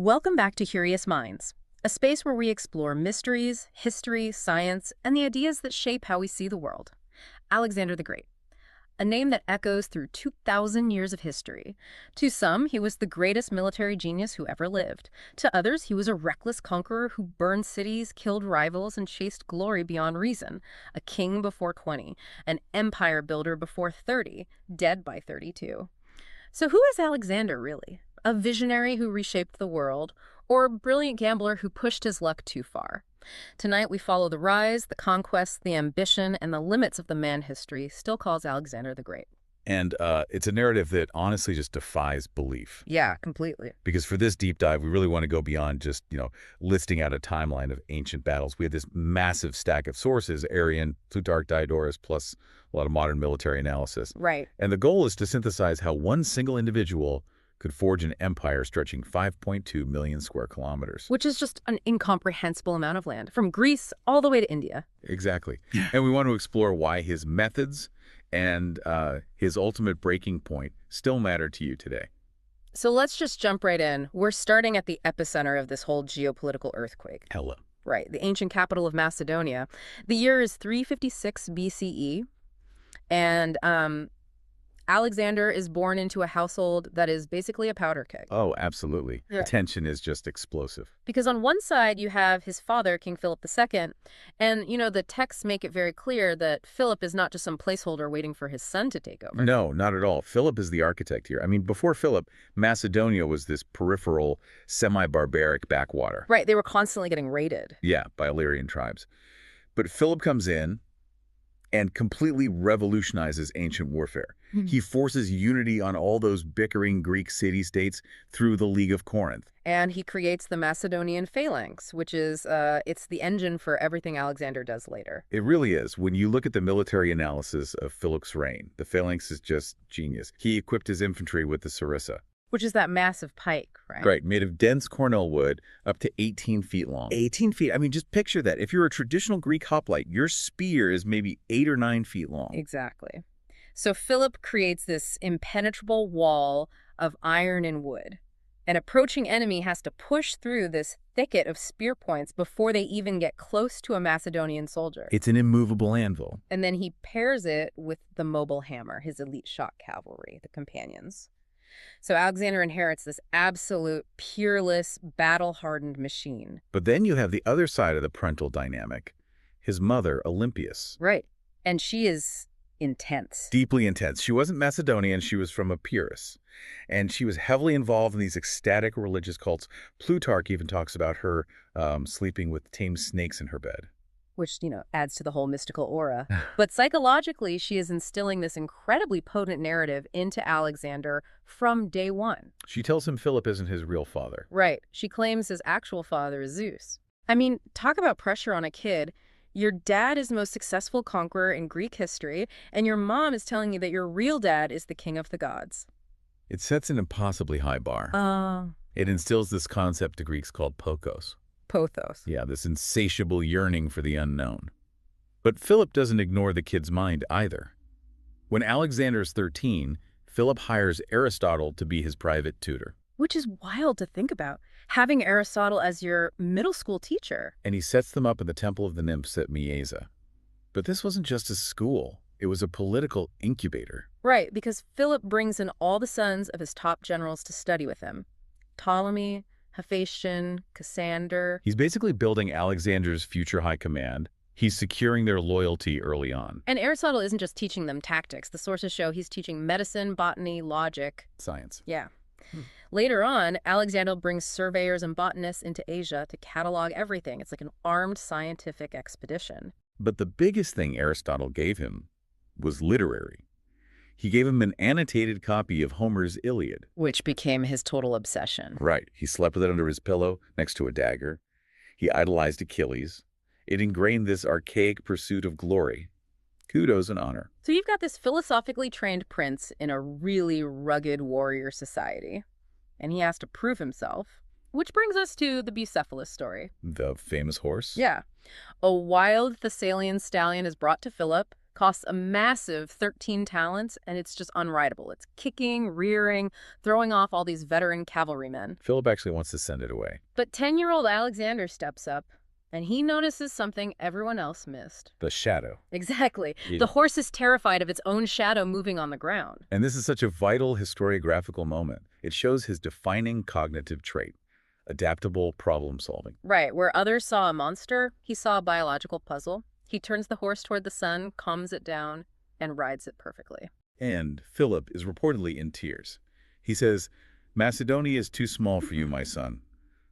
Welcome back to Curious Minds, a space where we explore mysteries, history, science, and the ideas that shape how we see the world. Alexander the Great, a name that echoes through 2,000 years of history. To some, he was the greatest military genius who ever lived. To others, he was a reckless conqueror who burned cities, killed rivals, and chased glory beyond reason. A king before 20, an empire builder before 30, dead by 32. So who is Alexander, really? A visionary who reshaped the world, or a brilliant gambler who pushed his luck too far? Tonight we follow the rise, the conquests, the ambition, and the limits of the man history still calls Alexander the Great. And it's a narrative that honestly just defies belief. Yeah, completely. Because for this deep dive, we really want to go beyond just, listing out a timeline of ancient battles. We had this massive stack of sources, Arrian, Plutarch, Diodorus, plus a lot of modern military analysis. Right. And the goal is to synthesize how one single individual could forge an empire stretching 5.2 million square kilometers. Which is just an incomprehensible amount of land, from Greece all the way to India. Exactly. And we want to explore why his methods and his ultimate breaking point still matter to you today. So let's just jump right in. We're starting at the epicenter of this whole geopolitical earthquake. Hello. Right, the ancient capital of Macedonia. The year is 356 BCE, and Alexander is born into a household that is basically a powder keg. Oh, absolutely. Yeah. The tension is just explosive. Because on one side, you have his father, King Philip II, and, the texts make it very clear that Philip is not just some placeholder waiting for his son to take over. No, not at all. Philip is the architect here. I mean, before Philip, Macedonia was this peripheral, semi-barbaric backwater. Right, they were constantly getting raided. Yeah, by Illyrian tribes. But Philip comes in and completely revolutionizes ancient warfare. He forces unity on all those bickering Greek city-states through the League of Corinth. And he creates the Macedonian phalanx, which is, it's the engine for everything Alexander does later. It really is. When you look at the military analysis of Philip's reign, the phalanx is just genius. He equipped his infantry with the sarissa. Which is that massive pike, right? Right, made of dense cornel wood, up to 18 feet long. 18 feet? I mean, just picture that. If you're a traditional Greek hoplite, your spear is maybe 8 or 9 feet long. Exactly. So Philip creates this impenetrable wall of iron and wood. An approaching enemy has to push through this thicket of spear points before they even get close to a Macedonian soldier. It's an immovable anvil. And then he pairs it with the mobile hammer, his elite shock cavalry, the companions. So Alexander inherits this absolute, peerless, battle-hardened machine. But then you have the other side of the parental dynamic, his mother, Olympias. Right. And she is intense. Deeply intense. She wasn't Macedonian, she was from Epirus. And she was heavily involved in these ecstatic religious cults. Plutarch even talks about her sleeping with tame snakes in her bed. Which, adds to the whole mystical aura. But psychologically, she is instilling this incredibly potent narrative into Alexander from day one. She tells him Philip isn't his real father. Right. She claims his actual father is Zeus. I mean, talk about pressure on a kid. Your dad is the most successful conqueror in Greek history, and your mom is telling you that your real dad is the king of the gods. It sets an impossibly high bar. It instills this concept the Greeks called pothos. Pothos. Yeah, this insatiable yearning for the unknown. But Philip doesn't ignore the kid's mind either. When Alexander's 13, Philip hires Aristotle to be his private tutor. Which is wild to think about, having Aristotle as your middle school teacher. And he sets them up in the Temple of the Nymphs at Mieza. But this wasn't just a school. It was a political incubator. Right, because Philip brings in all the sons of his top generals to study with him. Ptolemy, Hephaestion, Cassander. He's basically building Alexander's future high command. He's securing their loyalty early on. And Aristotle isn't just teaching them tactics. The sources show he's teaching medicine, botany, logic. Science. Yeah. Later on, Alexander brings surveyors and botanists into Asia to catalog everything. It's like an armed scientific expedition. But the biggest thing Aristotle gave him was literary. He gave him an annotated copy of Homer's Iliad. Which became his total obsession. Right. He slept with it under his pillow next to a dagger. He idolized Achilles. It ingrained this archaic pursuit of glory. Kudos and honor. So you've got this philosophically trained prince in a really rugged warrior society. And he has to prove himself. Which brings us to the Bucephalus story. The famous horse? Yeah. A wild Thessalian stallion is brought to Philip, Costs a massive 13 talents, and it's just unrideable. It's kicking, rearing, throwing off all these veteran cavalrymen. Philip actually wants to send it away. But 10-year-old Alexander steps up, and he notices something everyone else missed. The shadow. Exactly. Yeah. The horse is terrified of its own shadow moving on the ground. And this is such a vital historiographical moment. It shows his defining cognitive trait, adaptable problem solving. Right, where others saw a monster, he saw a biological puzzle. He turns the horse toward the sun, calms it down, and rides it perfectly. And Philip is reportedly in tears. He says, "Macedonia is too small for you, my son.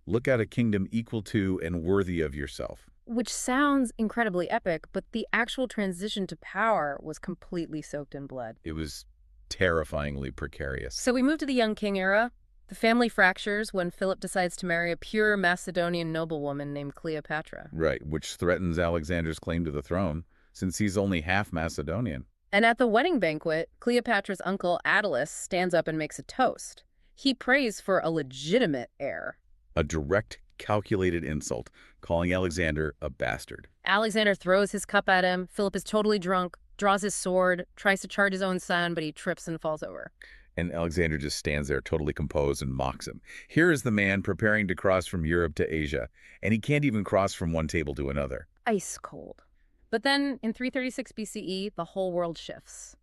Look at a kingdom equal to and worthy of yourself." Which sounds incredibly epic, but the actual transition to power was completely soaked in blood. It was terrifyingly precarious. So we move to the young king era. The family fractures when Philip decides to marry a pure Macedonian noblewoman named Cleopatra. Right, which threatens Alexander's claim to the throne, since he's only half Macedonian. And at the wedding banquet, Cleopatra's uncle Attalus stands up and makes a toast. He prays for a legitimate heir. A direct, calculated insult, calling Alexander a bastard. Alexander throws his cup at him. Philip is totally drunk, draws his sword, tries to charge his own son, but he trips and falls over. And Alexander just stands there totally composed and mocks him. Here is the man preparing to cross from Europe to Asia, and he can't even cross from one table to another. Ice cold. But then, in 336 BCE, the whole world shifts.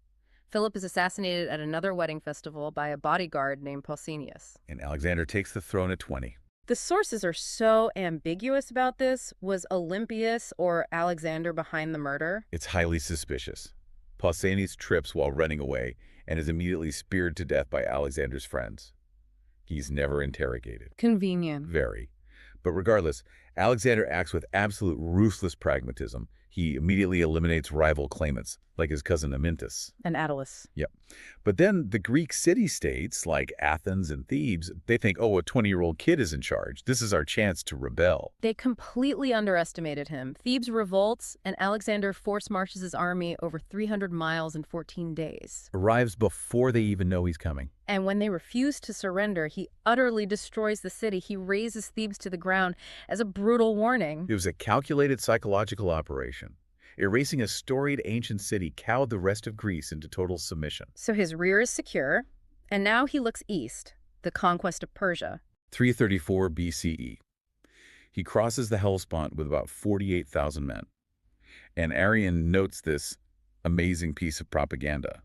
Philip is assassinated at another wedding festival by a bodyguard named Pausanias. And Alexander takes the throne at 20. The sources are so ambiguous about this. Was Olympias or Alexander behind the murder? It's highly suspicious. Pausanias trips while running away and is immediately speared to death by Alexander's friends. He's never interrogated. Convenient. Very. But regardless, Alexander acts with absolute ruthless pragmatism. He immediately eliminates rival claimants, like his cousin Amyntas. And Attalus. Yep. But then the Greek city-states, like Athens and Thebes, they think, oh, a 20-year-old kid is in charge. This is our chance to rebel. They completely underestimated him. Thebes revolts, and Alexander force marches his army over 300 miles in 14 days. Arrives before they even know he's coming. And when they refuse to surrender, he utterly destroys the city. He razes Thebes to the ground as a brutal warning. It was a calculated psychological operation. Erasing a storied ancient city cowed the rest of Greece into total submission. So his rear is secure, and now he looks east, the conquest of Persia. 334 BCE. He crosses the Hellespont with about 48,000 men. And Arrian notes this amazing piece of propaganda.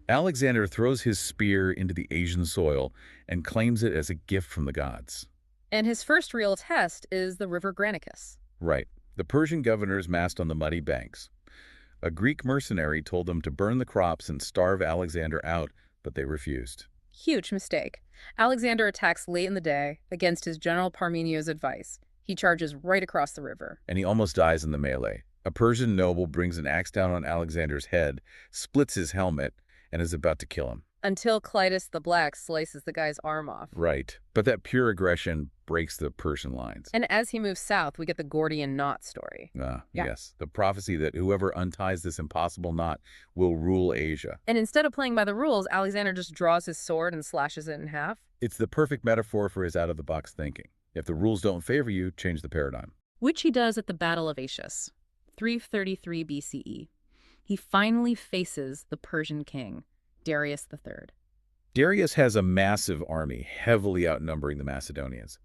Alexander throws his spear into the Asian soil and claims it as a gift from the gods. And his first real test is the river Granicus. Right. The Persian governors massed on the muddy banks. A Greek mercenary told them to burn the crops and starve Alexander out, but they refused. Huge mistake. Alexander attacks late in the day against his general Parmenio's advice. He charges right across the river. And he almost dies in the melee. A Persian noble brings an axe down on Alexander's head, splits his helmet, and is about to kill him. Until Clitus the Black slices the guy's arm off. Right. But that pure aggression breaks the Persian lines. And as he moves south, we get the Gordian knot story. Yes. The prophecy that whoever unties this impossible knot will rule Asia. And instead of playing by the rules, Alexander just draws his sword and slashes it in half. It's the perfect metaphor for his out-of-the-box thinking. If the rules don't favor you, change the paradigm. Which he does at the Battle of Aetius, 333 BCE. He finally faces the Persian king, Darius III. Darius has a massive army, heavily outnumbering the Macedonians.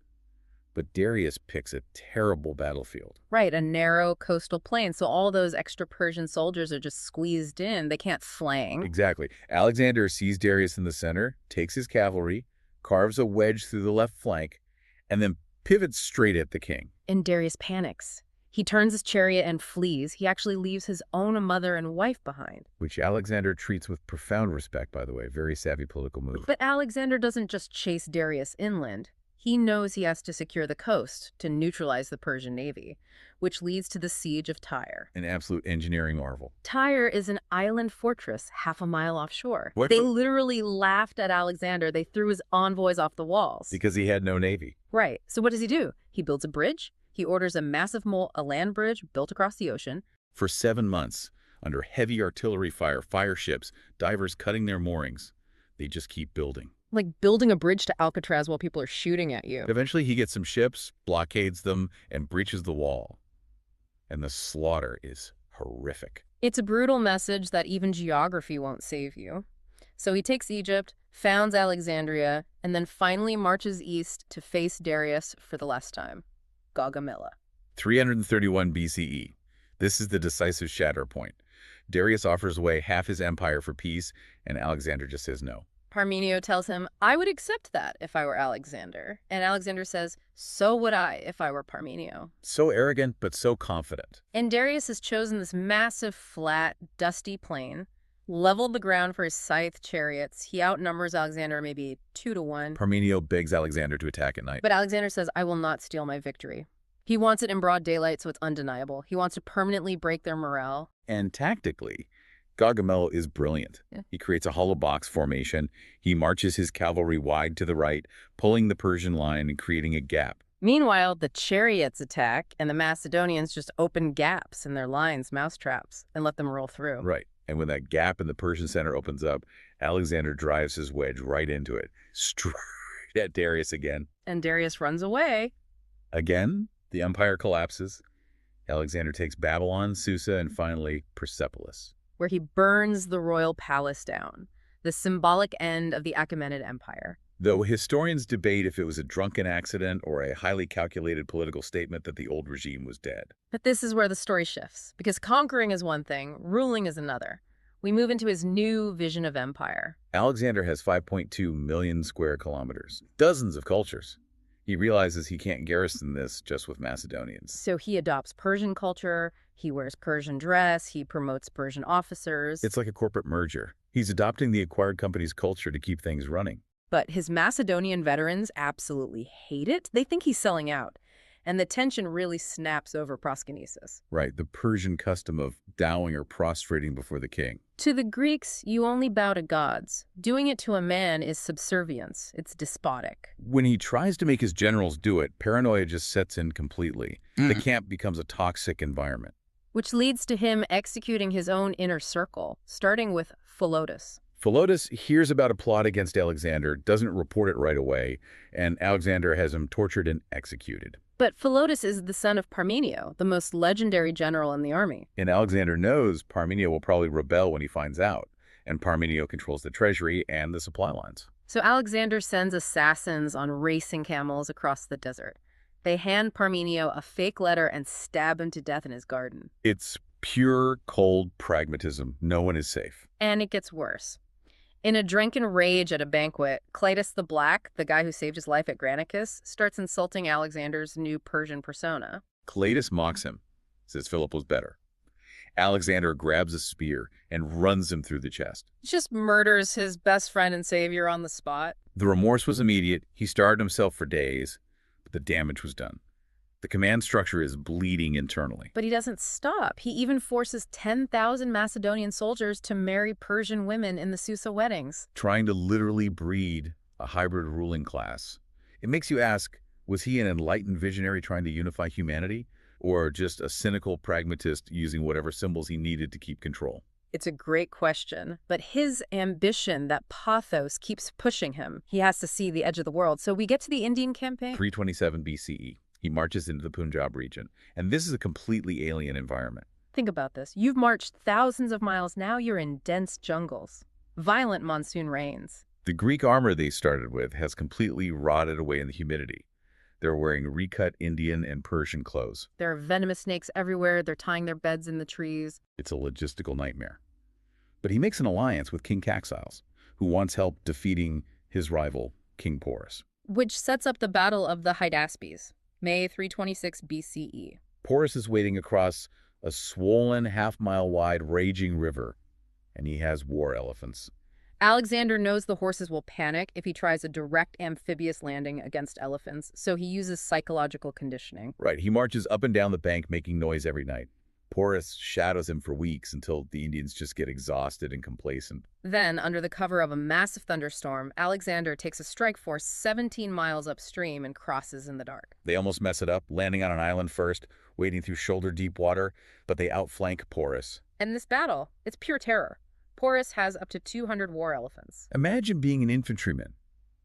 But Darius picks a terrible battlefield. Right, a narrow coastal plain, so all those extra Persian soldiers are just squeezed in. They can't flank. Exactly. Alexander sees Darius in the center, takes his cavalry, carves a wedge through the left flank, and then pivots straight at the king. And Darius panics. He turns his chariot and flees. He actually leaves his own mother and wife behind. Which Alexander treats with profound respect, by the way. Very savvy political move. But Alexander doesn't just chase Darius inland. He knows he has to secure the coast to neutralize the Persian navy, which leads to the siege of Tyre. An absolute engineering marvel. Tyre is an island fortress half a mile offshore. What? They literally laughed at Alexander. They threw his envoys off the walls. Because he had no navy. Right. So what does he do? He builds a bridge. He orders a massive a land bridge built across the ocean. For 7 months, under heavy artillery fire ships, divers cutting their moorings, they just keep building. Like building a bridge to Alcatraz while people are shooting at you. Eventually, he gets some ships, blockades them, and breaches the wall. And the slaughter is horrific. It's a brutal message that even geography won't save you. So he takes Egypt, founds Alexandria, and then finally marches east to face Darius for the last time. Gaugamela. 331 BCE. This is the decisive shatter point. Darius offers away half his empire for peace, and Alexander just says no. Parmenio tells him, I would accept that if I were Alexander. And Alexander says, so would I if I were Parmenio. So arrogant, but so confident. And Darius has chosen this massive, flat, dusty plain, leveled the ground for his scythe chariots. He outnumbers Alexander maybe 2-1. Parmenio begs Alexander to attack at night. But Alexander says, I will not steal my victory. He wants it in broad daylight so it's undeniable. He wants to permanently break their morale. And tactically, Gaugamela is brilliant. Yeah. He creates a hollow box formation. He marches his cavalry wide to the right, pulling the Persian line and creating a gap. Meanwhile, the chariots attack, and the Macedonians just open gaps in their lines, mousetraps, and let them roll through. Right. And when that gap in the Persian center opens up, Alexander drives his wedge right into it, straight at Darius again. And Darius runs away. Again, the empire collapses. Alexander takes Babylon, Susa, and finally Persepolis, where he burns the royal palace down, the symbolic end of the Achaemenid Empire. Though historians debate if it was a drunken accident or a highly calculated political statement that the old regime was dead. But this is where the story shifts, because conquering is one thing, ruling is another. We move into his new vision of empire. Alexander has 5.2 million square kilometers, dozens of cultures. He realizes he can't garrison this just with Macedonians. So he adopts Persian culture, he wears Persian dress, he promotes Persian officers. It's like a corporate merger. He's adopting the acquired company's culture to keep things running. But his Macedonian veterans absolutely hate it. They think he's selling out. And the tension really snaps over proskynesis. Right, the Persian custom of bowing or prostrating before the king. To the Greeks, you only bow to gods. Doing it to a man is subservience. It's despotic. When he tries to make his generals do it, paranoia just sets in completely. The camp becomes a toxic environment. Which leads to him executing his own inner circle, starting with Philotas. Philotas hears about a plot against Alexander, doesn't report it right away, and Alexander has him tortured and executed. But Philotas is the son of Parmenio, the most legendary general in the army. And Alexander knows Parmenio will probably rebel when he finds out, and Parmenio controls the treasury and the supply lines. So Alexander sends assassins on racing camels across the desert. They hand Parmenio a fake letter and stab him to death in his garden. It's pure, cold pragmatism. No one is safe. And it gets worse. In a drunken rage at a banquet, Cleitus the Black, the guy who saved his life at Granicus, starts insulting Alexander's new Persian persona. Cleitus mocks him, says Philip was better. Alexander grabs a spear and runs him through the chest. He just murders his best friend and savior on the spot. The remorse was immediate. He starved himself for days, but the damage was done. The command structure is bleeding internally. But he doesn't stop. He even forces 10,000 Macedonian soldiers to marry Persian women in the Susa weddings. Trying to literally breed a hybrid ruling class. It makes you ask, was he an enlightened visionary trying to unify humanity? Or just a cynical pragmatist using whatever symbols he needed to keep control? It's a great question, but his ambition, that pathos, keeps pushing him. He has to see the edge of the world. So we get to the Indian campaign. 327 BCE. He marches into the Punjab region, and this is a completely alien environment. Think about this. You've marched thousands of miles. Now you're in dense jungles. Violent monsoon rains. The Greek armor they started with has completely rotted away in the humidity. They're wearing recut Indian and Persian clothes. There are venomous snakes everywhere. They're tying their beds in the trees. It's a logistical nightmare. But he makes an alliance with King Caxiles, who wants help defeating his rival, King Porus. Which sets up the Battle of the Hydaspes, May 326 BCE. Porus is wading across a swollen, half-mile-wide, raging river, and he has war elephants. Alexander knows the horses will panic if he tries a direct amphibious landing against elephants, so he uses psychological conditioning. Right, he marches up and down the bank making noise every night. Porus shadows him for weeks until the Indians just get exhausted and complacent. Then, under the cover of a massive thunderstorm, Alexander takes a strike force 17 miles upstream and crosses in the dark. They almost mess it up, landing on an island first, wading through shoulder-deep water, but they outflank Porus. And this battle, it's pure terror. Porus has up to 200 war elephants. Imagine being an infantryman.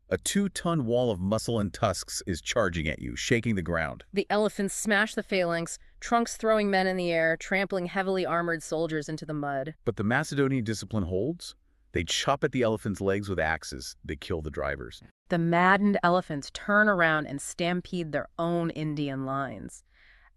A 2-ton wall of muscle and tusks is charging at you, shaking the ground. The elephants smash the phalanx, trunks throwing men in the air, trampling heavily armored soldiers into the mud. But the Macedonian discipline holds. They chop at the elephants' legs with axes. They kill the drivers. The maddened elephants turn around and stampede their own Indian lines.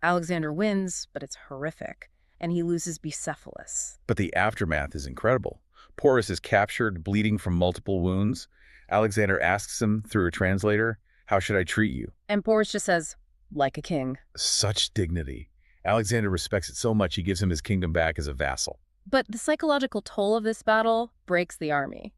Alexander wins, but it's horrific, and he loses Bucephalus. But the aftermath is incredible. Porus is captured, bleeding from multiple wounds. Alexander asks him through a translator, "How should I treat you?" And Porus just says, like a king. Such dignity. Alexander respects it so much he gives him his kingdom back as a vassal. But the psychological toll of this battle breaks the army.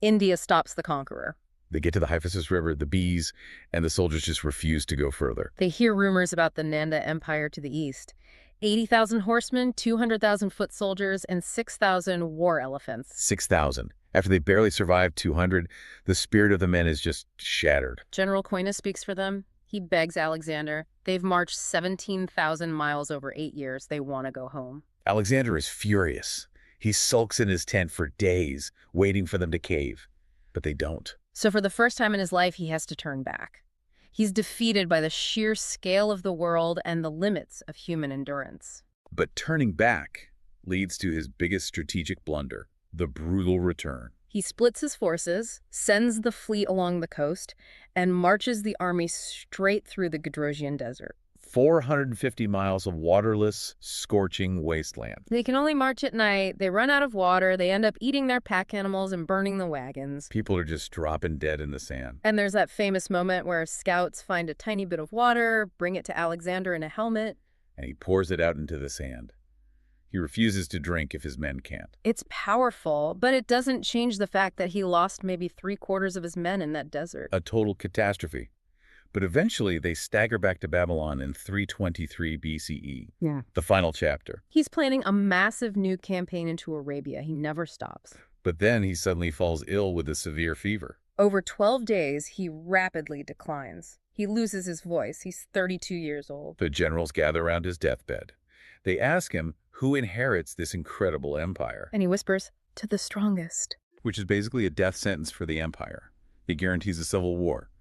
India stops the conqueror. They get to the Hyphasis River, the bees, and the soldiers just refuse to go further. They hear rumors about the Nanda Empire to the east. 80,000 horsemen, 200,000 foot soldiers, and 6,000 war elephants. 6,000. After they barely survived 200, the spirit of the men is just shattered. General Coina speaks for them. He begs Alexander. They've marched 17,000 miles over 8 years. They want to go home. Alexander is furious. He sulks in his tent for days, waiting for them to cave. But they don't. So for the first time in his life, he has to turn back. He's defeated by the sheer scale of the world and the limits of human endurance. But turning back leads to his biggest strategic blunder, the brutal return. He splits his forces, sends the fleet along the coast, and marches the army straight through the Gedrosian Desert. 450 miles of waterless, scorching wasteland. They can only march at night, they run out of water, they end up eating their pack animals and burning the wagons. People are just dropping dead in the sand. And there's that famous moment where scouts find a tiny bit of water, bring it to Alexander in a helmet. And he pours it out into the sand. He refuses to drink if his men can't. It's powerful, but it doesn't change the fact that he lost maybe 3/4 of his men in that desert. A total catastrophe. But eventually they stagger back to Babylon in 323 BCE. Yeah. The final chapter. He's planning a massive new campaign into Arabia. He never stops. But then he suddenly falls ill with a severe fever. Over 12 days, he rapidly declines. He loses his voice. He's 32 years old. The generals gather around his deathbed. They ask him who inherits this incredible empire. And he whispers, "To the strongest." Which is basically a death sentence for the empire. It guarantees a civil war.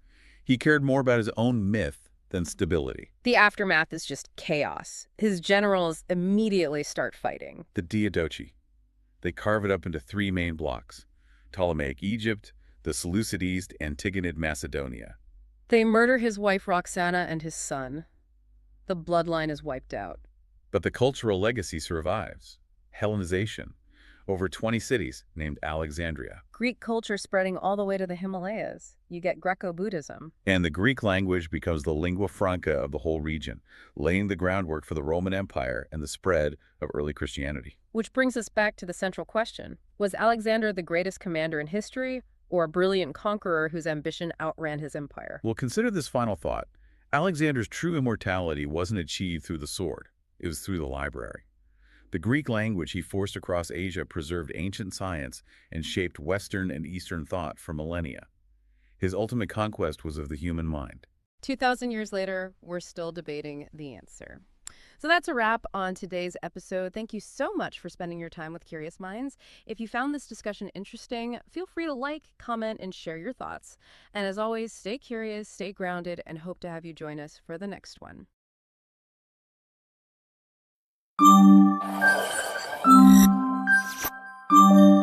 He cared more about his own myth than stability. The aftermath is just chaos. His generals immediately start fighting. The Diadochi. They carve it up into 3 main blocks: Ptolemaic Egypt, the Seleucids, and Tigonid Macedonia. They murder his wife Roxana and his son. The bloodline is wiped out. But the cultural legacy survives. Hellenization. Over 20 cities named Alexandria. Greek culture spreading all the way to the Himalayas. You get Greco-Buddhism. And the Greek language becomes the lingua franca of the whole region, laying the groundwork for the Roman Empire and the spread of early Christianity. Which brings us back to the central question. Was Alexander the greatest commander in history, or a brilliant conqueror whose ambition outran his empire? Well, consider this final thought. Alexander's true immortality wasn't achieved through the sword. It was through the library. The Greek language he forced across Asia preserved ancient science and shaped Western and Eastern thought for millennia. His ultimate conquest was of the human mind. 2,000 years later, we're still debating the answer. So that's a wrap on today's episode. Thank you so much for spending your time with Curious Minds. If you found this discussion interesting, feel free to like, comment, and share your thoughts. And as always, stay curious, stay grounded, and hope to have you join us for the next one. Thank you.